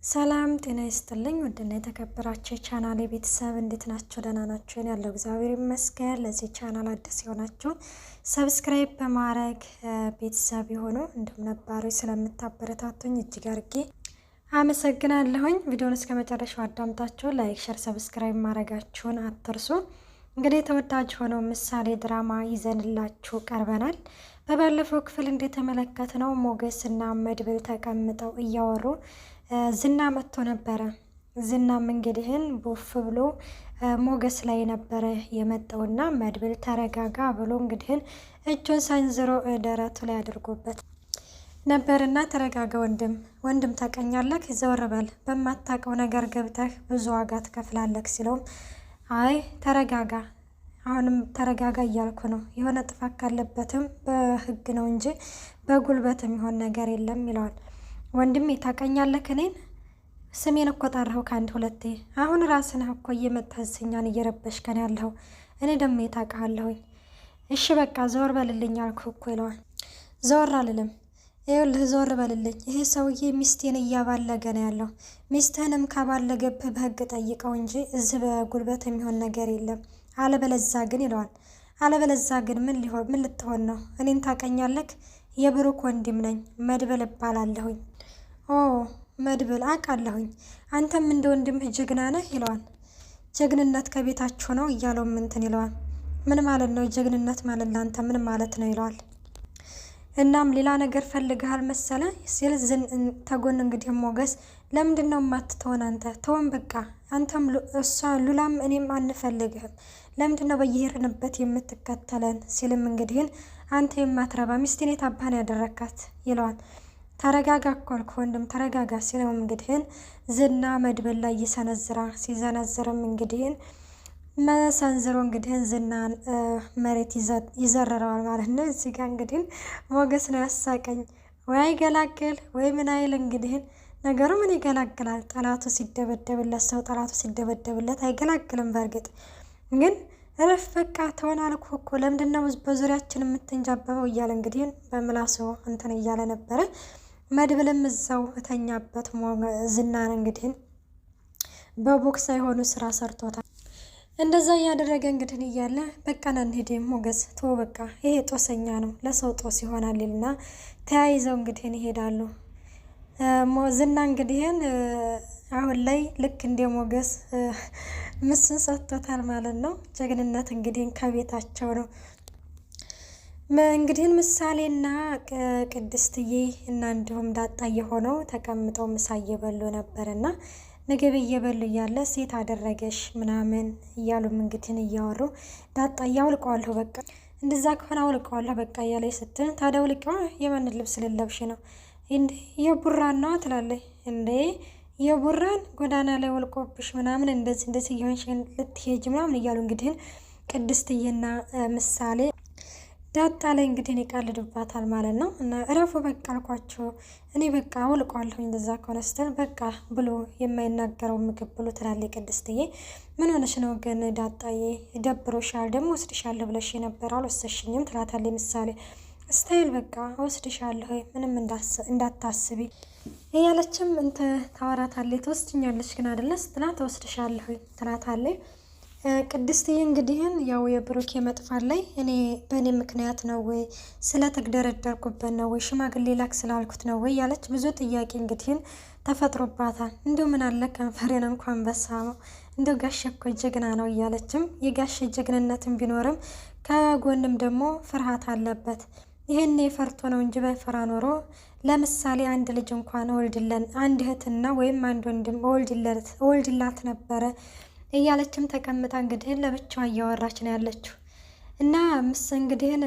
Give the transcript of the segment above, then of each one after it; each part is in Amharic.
ሰላም ጤና ይስጥልኝ ውድና የተከበራችሁ ቻናሌ ቤተሰብ እንዴት ናችሁ? ደህና ናችሁ? እኔ ያለው እግዚአብሔር ይመስገን። ለዚህ ቻናል አዲስ የሆናችሁ ሰብስክራይብ በማድረግ ቤተሰብ የሆኑ እንዲሁም ነባሮች ስለምታበረታቱኝ እጅግ አድርጌ አመሰግናለሁኝ። ቪዲዮውን እስከ መጨረሻው አዳምጣችሁ ላይክ፣ ሸር፣ ሰብስክራይብ ማድረጋችሁን አትርሱ። እንግዲህ ተወዳጅ ሆነው ምሳሌ ድራማ ይዘንላችሁ ቀርበናል። በባለፈው ክፍል እንደተመለከትነው ሞገስና መድብል ተቀምጠው እያወሩ ዝና መጥቶ ነበረ። ዝናም እንግዲህን ቦፍ ብሎ ሞገስ ላይ ነበረ የመጣውና መድብል ተረጋጋ ብሎ እንግዲህን እጁን ሰንዝሮ ደረቱ ላይ አድርጎበት ነበርና ተረጋጋ ወንድም ታቀኛለህ፣ ዘወር በል፣ በማታውቀው ነገር ገብተህ ብዙ ዋጋ ትከፍላለህ ሲለውም አይ ተረጋጋ፣ አሁንም ተረጋጋ እያልኩ ነው። የሆነ ጥፋት ካለበትም በህግ ነው እንጂ በጉልበት የሚሆን ነገር የለም ይለዋል። ወንድሜ ታቀኛለህ፣ እኔን ስሜን እኮ ጠራኸው ከአንድ ሁለቴ። አሁን ራስህ እኮ እየመጣህ እኛን እየረበሽከን ያለኸው። እኔ ደግሞ የታውቃለሁኝ። እሺ በቃ ዘወር በልልኝ አልኩህ እኮ ይለዋል። ዘወር አልልም፣ ይኸውልህ ዘወር በልልኝ። ይሄ ሰውዬ ሚስቴን እያባለገ ነው ያለው። ሚስትህንም ካባለገብህ በህግ ጠይቀው እንጂ እዚህ በጉልበት የሚሆን ነገር የለም። አለበለዛ ግን ይለዋል። አለበለዛ ግን ምን ልትሆን ነው? እኔን ታቀኛለህ? የብሩክ ወንድም ነኝ፣ መድብል እባላለሁኝ። ኦ መድብል አውቃለሁኝ። አንተም እንደ ወንድምህ ጀግና ነህ ይለዋል። ጀግንነት ከቤታችሁ ነው እያለው ምንትን ይለዋል። ምን ማለት ነው ጀግንነት ማለት ለአንተ ምን ማለት ነው ይለዋል። እናም ሌላ ነገር ፈልግሃል መሰለ ሲል ተጎን እንግዲህ ሞገስ ለምንድን ነው የማትተወን አንተ? ተወን በቃ አንተም እሷ ሉላም እኔም አንፈልግህም። ለምንድን ነው በየሄድንበት የምትከተለን? ሲልም እንግዲህን አንተ የማትረባ ሚስቴን የት አባህን ያደረካት ይለዋል። ተረጋጋ እኮ አልኩህ ወንድም ተረጋጋ ሲለውም እንግዲህን ዝና መድብል ላይ ሲዘነዝርም እንግዲህን መሰንዝሮ እንግዲህን ዝናን መሬት ይዘረረዋል ማለት ነው። እዚህ ጋር እንግዲህን ሞገስ ነው ያሳቀኝ። ወይ አይገላግል ወይ ምን አይል እንግዲህን ነገሩ ምን ይገላግላል? ጠላቱ ሲደበደብለት ሰው ጠላቱ ሲደበደብለት አይገላግልም። በእርግጥ ግን እረፍ በቃ ተሆን አልኩህ እኮ ለምንድን ነው በዙሪያችን የምትንጃበበው እያለ እንግዲህን በምላሱ እንትን እያለ ነበረ። መድብልም እዛው እተኛበት ዝናን እንግዲህን በቦክስ ሳይሆኑ ስራ ሰርቶታል። እንደዛ እያደረገ እንግዲህ እያለ በቃ ና እንሂድ ሞገስ ተው በቃ ይሄ ጦሰኛ ነው ለሰው ጦስ ይሆናል ይልና ተያይዘው እንግዲህ ይሄዳሉ። ዝና እንግዲህን አሁን ላይ ልክ እንደ ሞገስ ምስን ሰጥቶታል ማለት ነው። ጀግንነት እንግዲህን ከቤታቸው ነው። እንግዲህን ምሳሌና ቅድስትዬ እና እንዲሁም ዳጣ የሆነው ተቀምጠው ምሳ እየበሉ ነበርና ምግብ እየበሉ እያለ ሴት አደረገሽ ምናምን እያሉም እንግዲህን እያወሩ ዳጣ አውልቀዋለሁ በቃ እንደዛ ከሆነ አውልቀዋለሁ በቃ እያለ ስትል ታዲያ አውልቀዋ የማንን ልብስ ልለብሽ ነው እንዴ? የቡራን ነው ትላለች። እንዴ የቡራን ጎዳና ላይ ወልቆብሽ ምናምን እንደዚህ እየሆንሽ ልትሄጅ ምናምን እያሉ እንግዲህን ቅድስትዬና ምሳሌ ዳጣ ላይ እንግዲህ ይቀልዱባታል ማለት ነው። እና እረፉ በቃ አልኳቸው እኔ በቃ አውልቀዋለሁ እንደዛ ከሆነ ስትል በቃ ብሎ የማይናገረው ምግብ ብሎ ትላለች ቅድስትዬ። ምን ሆነሽ ነው ግን ዳጣዬ ደብሮሻል? ደግሞ ወስድሻለሁ ብለሽ ነበር አልወሰድሽኝም ትላታለች ምሳሌ። ስታይል በቃ ወስድሻለሁ ምንም እንዳታስቢ እያለችም ታወራታለች። ትወስድኛለች ግን አይደለ ስትላት ወስድሻለሁ ትላታለች። ቅድስትዬ እንግዲህን ያው የብሩክ የመጥፋት ላይ እኔ በእኔ ምክንያት ነው ወይ ስለተግደረደርኩበት ነው ወይ ሽማግሌ ላክ ስላልኩት ነው ወይ ያለች ብዙ ጥያቄ እንግዲህን ተፈጥሮባታል። እንዲሁ ምን አለ ከንፈሬን እንኳን በሳመው እንዲሁ ጋሼ እኮ ጀግና ነው እያለችም የጋሼ ጀግንነትን ቢኖርም ከጎንም ደግሞ ፍርሃት አለበት። ይሄን የፈርቶ ነው እንጂ በፈራ ኖሮ ለምሳሌ አንድ ልጅ እንኳን አንድ እህትና ወይም አንድ ወንድም ወልድላት ነበረ እያለችም ተቀምጣ እንግዲህን ለብቻዋ እያወራች ነው ያለችው። እና እንግዲህን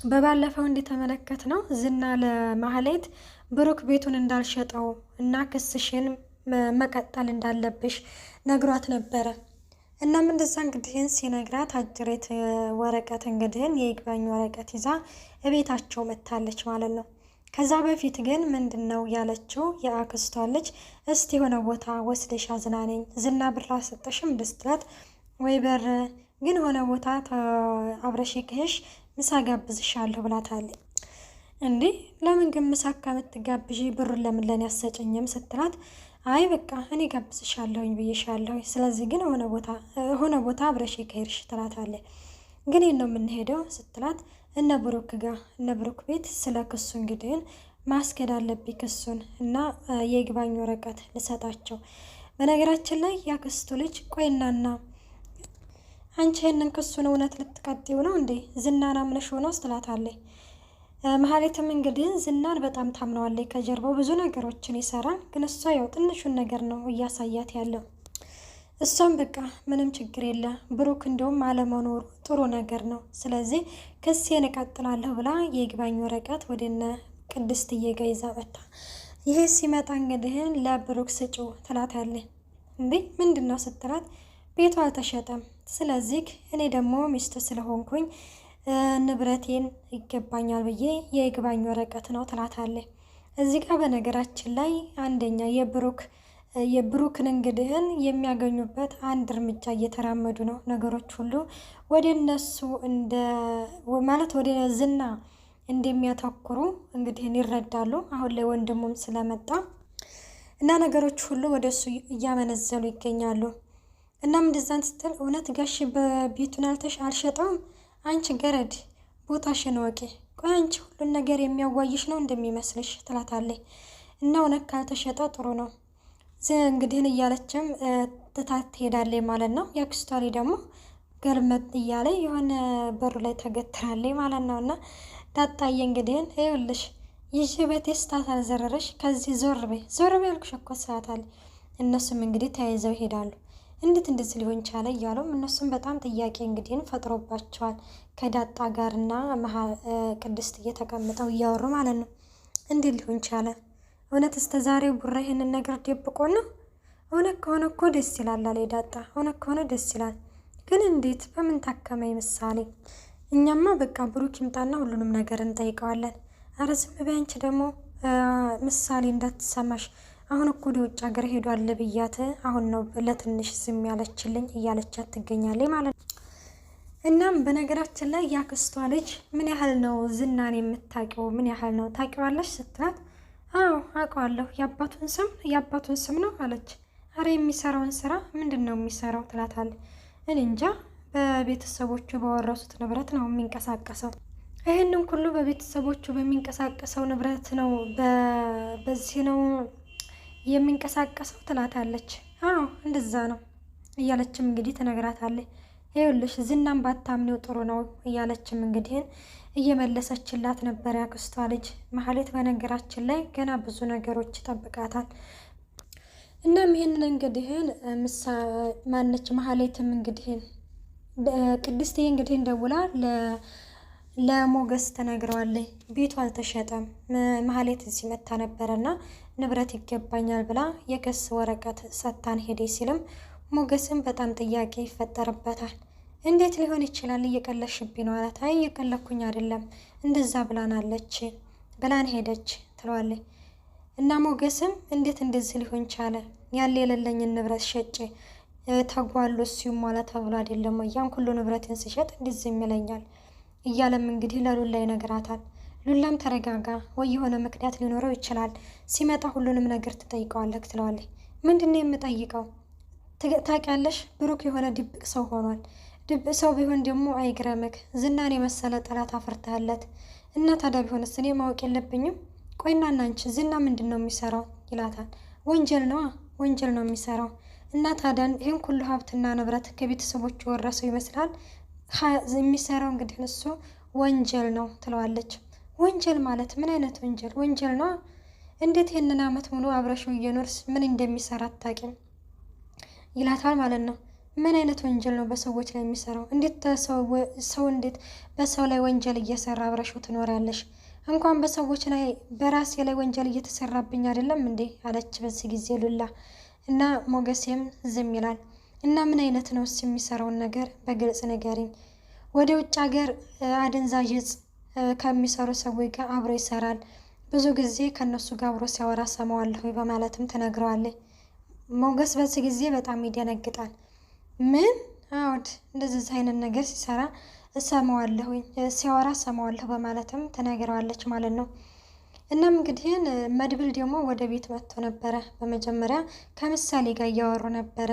በባለፈው እንደተመለከት ነው ዝና ለማህሌት ብሩክ ቤቱን እንዳልሸጠው እና ክስሽን መቀጠል እንዳለብሽ ነግሯት ነበረ። እናም እንደዛ እንግዲህን ሲነግራት አጅሬት ወረቀት እንግዲህን የይግባኝ ወረቀት ይዛ እቤታቸው መታለች ማለት ነው። ከዛ በፊት ግን ምንድን ነው ያለችው የአክስቷ ልጅ እስቲ የሆነ ቦታ ወስደሽ አዝናነኝ ዝና ብር አልሰጠሽም ደስትላት ወይ በር ግን ሆነ ቦታ አብረሽ ከሄሽ ምሳ ጋብዝሻለሁ ብላታለች። እንዴ ለምን ግን ምሳ ከምትጋብዢ ብሩን ለምን ለኔ ያሰጨኝም ስትላት አይ በቃ እኔ ጋብዝሻለሁኝ ብዬሻለሁ፣ ስለዚህ ግን ሆነ ቦታ አብረሽ ከሄድሽ ትላታለች። ግን ነው የምንሄደው ስትላት እነ ብሩክ ጋር እነ ብሩክ ቤት ስለ ክሱ እንግዲህ ማስኬድ አለብኝ ክሱን እና የይግባኝ ወረቀት ልሰጣቸው። በነገራችን ላይ ያክስቱ ልጅ ቆይናና አንቺ ይህንን ክሱን እውነት ልትቀጥይው ነው እንዴ ዝናና ምንሽ ሆነው ስትላታለች። መሀሌትም እንግዲህ ዝናን በጣም ታምነዋለች። ከጀርባው ብዙ ነገሮችን ይሰራል፣ ግን እሷ ያው ትንሹን ነገር ነው እያሳያት ያለው። እሷም በቃ ምንም ችግር የለ ብሩክ እንደውም አለመኖሩ ጥሩ ነገር ነው፣ ስለዚህ ክሴን እቀጥላለሁ ብላ የይግባኝ ወረቀት ወደነ ቅድስትዬ ጋ ይዛ መጣ። ይሄ ሲመጣ እንግዲህ ለብሩክ ስጪው ትላታለች። እንዴ ምንድን ነው ስትላት ቤቷ አልተሸጠም፣ ስለዚህ እኔ ደግሞ ሚስት ስለሆንኩኝ ንብረቴን ይገባኛል ብዬ የይግባኝ ወረቀት ነው ትላታለች። እዚህ ጋር በነገራችን ላይ አንደኛ የብሩክን እንግዲህን የሚያገኙበት አንድ እርምጃ እየተራመዱ ነው። ነገሮች ሁሉ ወደ እነሱ ማለት ወደ ዝና እንደሚያተኩሩ እንግዲህን ይረዳሉ። አሁን ላይ ወንድሙም ስለመጣ እና ነገሮች ሁሉ ወደ እሱ እያመነዘሉ ይገኛሉ። እናም እንደዛን ስትል እውነት ጋሽ በቤቱን አልሸጠውም? አንቺ ገረድ ቦታሽን ወቂ፣ ቆይ አንቺ ሁሉን ነገር የሚያዋይሽ ነው እንደሚመስልሽ ትላታለች። እና እውነት ካልተሸጠ ጥሩ ነው እንግዲህን እያለችም ትታት ትሄዳለች ማለት ነው። ያክስቷ ላይ ደግሞ ገልመጥ እያለ የሆነ በሩ ላይ ተገትራለች ማለት ነው። እና ዳጣዬ እንግዲህን ይኸውልሽ ይዤ በቴስታ ታልዘረረሽ ከዚህ ዞር በይ ያልኩሽ እኮ ትላታለች። እነሱም እንግዲህ ተያይዘው ይሄዳሉ። እንዴት እንደዚህ ሊሆን ቻለ እያሉም እነሱም በጣም ጥያቄ እንግዲህን ፈጥሮባቸዋል። ከዳጣ ጋርና ቅድስት እየተቀምጠው እያወሩ ማለት ነው። እንዴት ሊሆን ቻለ? እውነት እስከ ዛሬው ቡራ ይሄንን ነገር ደብቆ ነው? እውነት ከሆነ እኮ ደስ ይላል አለ ዳጣ። እውነት ከሆነ ደስ ይላል፣ ግን እንዴት በምን ታከመኝ ምሳሌ? እኛማ በቃ ብሩክ ይምጣና ሁሉንም ነገር እንጠይቀዋለን። አረ ዝም በይ አንቺ ደግሞ ምሳሌ እንዳትሰማሽ። አሁን እኮ ወደ ውጭ ሀገር ሄዷል ብያት አሁን ነው ለትንሽ ዝም ያለችልኝ እያለቻት ትገኛለች ማለት ነው። እናም በነገራችን ላይ ያክስቷ ልጅ ምን ያህል ነው ዝናን የምታውቂው? ምን ያህል ነው ታውቂዋለሽ ስትላት አዎ አውቀዋለሁ፣ የአባቱን ስም ነው አለች። አረ የሚሰራውን ስራ ምንድን ነው የሚሰራው ትላታለች። እኔ እንጃ በቤተሰቦቹ በወረሱት ንብረት ነው የሚንቀሳቀሰው። ይህንን ሁሉ በቤተሰቦቹ በሚንቀሳቀሰው ንብረት ነው በዚህ ነው የሚንቀሳቀሰው ትላታለች። አዎ እንደዛ ነው እያለችም እንግዲህ ትነግራታለች። ይኸውልሽ ዝናን ባታምኔው ጥሩ ነው እያለችም እንግዲህ እየመለሰችላት ነበር ያክስቷ ልጅ መሀሌት። በነገራችን ላይ ገና ብዙ ነገሮች ይጠብቃታል። እናም ይህንን እንግዲህን ማነች መሀሌትም እንግዲህን ቅድስትዬ እንግዲህን ደውላ ለሞገስ ተነግረዋለች። ቤቱ አልተሸጠም፣ መሀሌት እዚህ መታ ነበረና ንብረት ይገባኛል ብላ የክስ ወረቀት ሰታን ሄደ ሲልም ሞገስም በጣም ጥያቄ ይፈጠርበታል። እንዴት ሊሆን ይችላል? እየቀለሽብኝ ነው አላት። አይ እየቀለኩኝ አይደለም እንደዛ ብላን ሄደች ትለዋለች። እና ሞገስም እንዴት እንደዚህ ሊሆን ቻለ? ያለ የሌለኝን ንብረት ሸጬ ተጓሎ ሲዩም ማለት ተብሎ አይደለም ያን ሁሉ ንብረትን ሲሸጥ እንደዚህ ይለኛል እያለም እንግዲህ ለሉላ ይነግራታል። ሉላም ተረጋጋ፣ ወይ የሆነ ምክንያት ሊኖረው ይችላል፣ ሲመጣ ሁሉንም ነገር ትጠይቀዋለህ ትለዋለች። ምንድነው የምጠይቀው? ታውቂያለሽ ብሩክ የሆነ ድብቅ ሰው ሆኗል። ድብቅ ሰው ቢሆን ደግሞ አይግረምክ፣ ዝናን የመሰለ ጠላት አፈርተህለት እና ታዲያ ቢሆንስ እኔ ማወቅ የለብኝም? ቆይና እናንቺ ዝና ምንድን ነው የሚሰራው ይላታል። ወንጀል ነው የሚሰራው። እና ታዲያ ይህን ሁሉ ሀብትና ንብረት ከቤተሰቦቹ ወረሰው ይመስላል የሚሰራው እንግዲህ እሱ ወንጀል ነው ትለዋለች። ወንጀል ማለት ምን አይነት ወንጀል? ወንጀል ነው። እንዴት ይህንን አመት ሙሉ አብረሽው እየኖርስ ምን እንደሚሰራ አታውቂም ይላታል ማለት ነው። ምን አይነት ወንጀል ነው በሰዎች ላይ የሚሰራው? እንዴት ሰው እንዴት በሰው ላይ ወንጀል እየሰራ አብረሽው ትኖሪያለሽ? እንኳን በሰዎች ላይ በራሴ ላይ ወንጀል እየተሰራብኝ አይደለም እንዴ አለች በዚህ ጊዜ ሉላ። እና ሞገሴም ዝም ይላል። እና ምን አይነት ነው የሚሰራውን ነገር በግልጽ ንገሪኝ። ወደ ውጭ ሀገር አደንዛዥ እጽ ከሚሰሩ ሰዎች ጋር አብሮ ይሰራል። ብዙ ጊዜ ከነሱ ጋር አብሮ ሲያወራ ሰማዋለሁ በማለትም ትነግረዋለች። ሞገስ በዚህ ጊዜ በጣም ይደነግጣል። ምን አውድ እንደዚህ አይነት ነገር ሲሰራ እሰማዋለሁኝ ሲያወራ እሰማዋለሁ በማለትም ተናግረዋለች ማለት ነው። እናም እንግዲህ መድብል ደግሞ ወደ ቤት መጥቶ ነበረ። በመጀመሪያ ከምሳሌ ጋር እያወሩ ነበረ።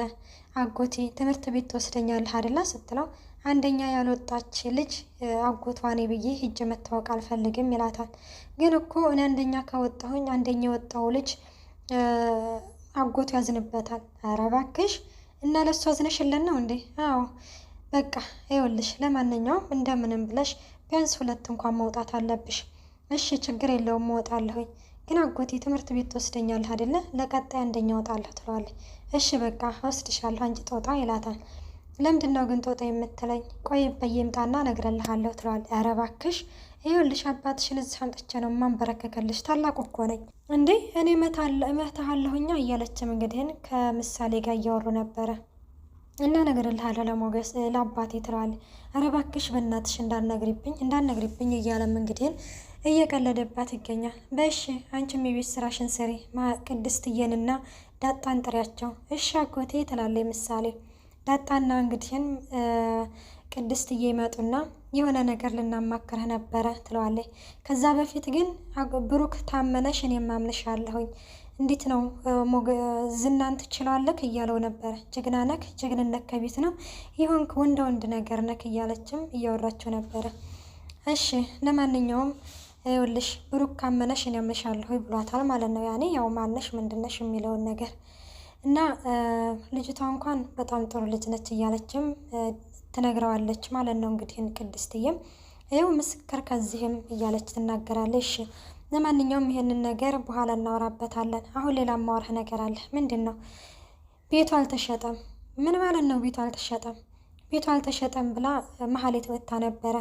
አጎቴ ትምህርት ቤት ትወስደኛለህ አይደለ ስትለው አንደኛ ያልወጣች ልጅ አጎቷ ነኝ ብዬ ሂጅ መታወቅ አልፈልግም ይላታል። ግን እኮ እኔ አንደኛ ከወጣሁኝ አንደኛ የወጣው ልጅ አጎቱ ያዝንበታል። ኧረ እባክሽ እና ለሱ አዝነሽለን ነው እንዴ? አዎ በቃ ይኸውልሽ፣ ለማንኛውም እንደምንም ብለሽ ቢያንስ 2 እንኳን መውጣት አለብሽ። እሺ ችግር የለውም እወጣለሁኝ። ግን አጎቴ ትምህርት ቤት ትወስደኛለህ አይደለ? ለቀጣይ አንደኛ እወጣለሁ ትለዋለች። እሺ በቃ ወስድሻለሁ አንቺ ጦጣ ይላታል። ለምንድን ነው ግን ጦጣ የምትለኝ? ቆይ በየምጣና እነግርልሃለሁ ትለዋለች። ኧረ እባክሽ ይኸውልሽ አባትሽን እዚህ አምጥቼ ነው የማንበረከከልሽ፣ ታላቅ እኮ ነኝ እንዴ እኔ እመታሃለሁኛ እያለችም እንግዲህ ከምሳሌ ጋር እያወሩ ነበረ። እና እነግርልሃለሁ ለሞገስ ለአባቴ ትለዋለች። ኧረ እባክሽ በእናትሽ እንዳትነግሪብኝ እያለም እንግዲህ እየቀለደባት ይገኛል። በእሺ አንቺም የቤት ስራሽን ስሪ፣ ቅድስትዬንና ዳጣን ጥሪያቸው። እሺ አጎቴ ትላለች ምሳሌ። ዳጣና እንግዲህን ቅድስትዬ ይመጡና የሆነ ነገር ልናማክርህ ነበረ ትለዋለች። ከዛ በፊት ግን ብሩክ ታመነሽ እኔም አምንሻለሁኝ። እንዴት ነው ዝናን ትችላለህ እያለው ነበረ። ጀግና ነክ ጀግንነት ከቤት ነው ይሁን ወንድ ነገር ነክ እያለችም እያወራቸው ነበረ። እሺ ለማንኛውም ይኸውልሽ ብሩክ ካመነሽ እኔ አምንሻለሁ ብሏታል ማለት ነው። ያኔ ያው ማነሽ ምንድነሽ የሚለውን ነገር እና ልጅቷ እንኳን በጣም ጥሩ ልጅ ነች እያለችም ትነግረዋለች ማለት ነው። እንግዲህ ቅድስትዬም ይኸው ምስክር ከዚህም እያለች ትናገራለች። እሺ ለማንኛውም ይሄንን ነገር በኋላ እናወራበታለን። አሁን ሌላ ማወራህ ነገር አለ። ምንድን ነው? ቤቱ አልተሸጠም። ምን ማለት ነው ቤቱ አልተሸጠም? ቤቱ አልተሸጠም ብላ መሀሌት ወጥታ ነበረ።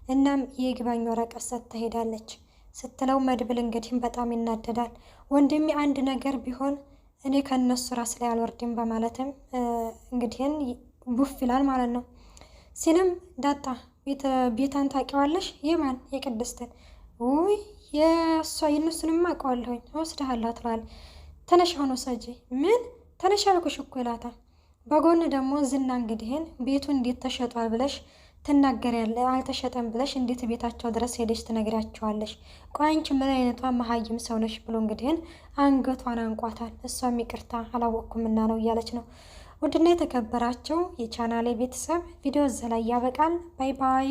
እናም የይግባኝ ወረቀት ሰጥታ ሄዳለች ስትለው መድብል እንግዲህም በጣም ይናደዳል። ወንድሜ አንድ ነገር ቢሆን እኔ ከነሱ ራስ ላይ አልወርድም በማለትም እንግዲህን ቡፍ ይላል ማለት ነው። ሲልም ዳጣ ቤታን ታውቂዋለሽ? የማን? የቅድስትን። ውይ የእሷ የእነሱንማ አውቀዋለሁኝ እወስድሃለሁ ትለዋለች። ተነሽ አሁን ወሰጂ። ምን ተነሽ አልኩሽ እኮ ይላታል። በጎን ደግሞ ዝና እንግዲህን ቤቱ እንዴት ተሸጧል ብለሽ ትናገሪያለሽ? አልተሸጠም ብለሽ እንዴት ቤታቸው ድረስ ሄደሽ ትነግሪያቸዋለሽ? ቆይ አንቺ ምን አይነቷ መሀይም ሰው ነሽ ብሎ እንግዲህን አንገቷን አንቋታል። እሷም ይቅርታ አላወቅኩምና ነው እያለች ነው። ውድና የተከበራቸው የቻናሌ ቤተሰብ ቪዲዮ እዚህ ላይ ያበቃል። ባይ ባይ።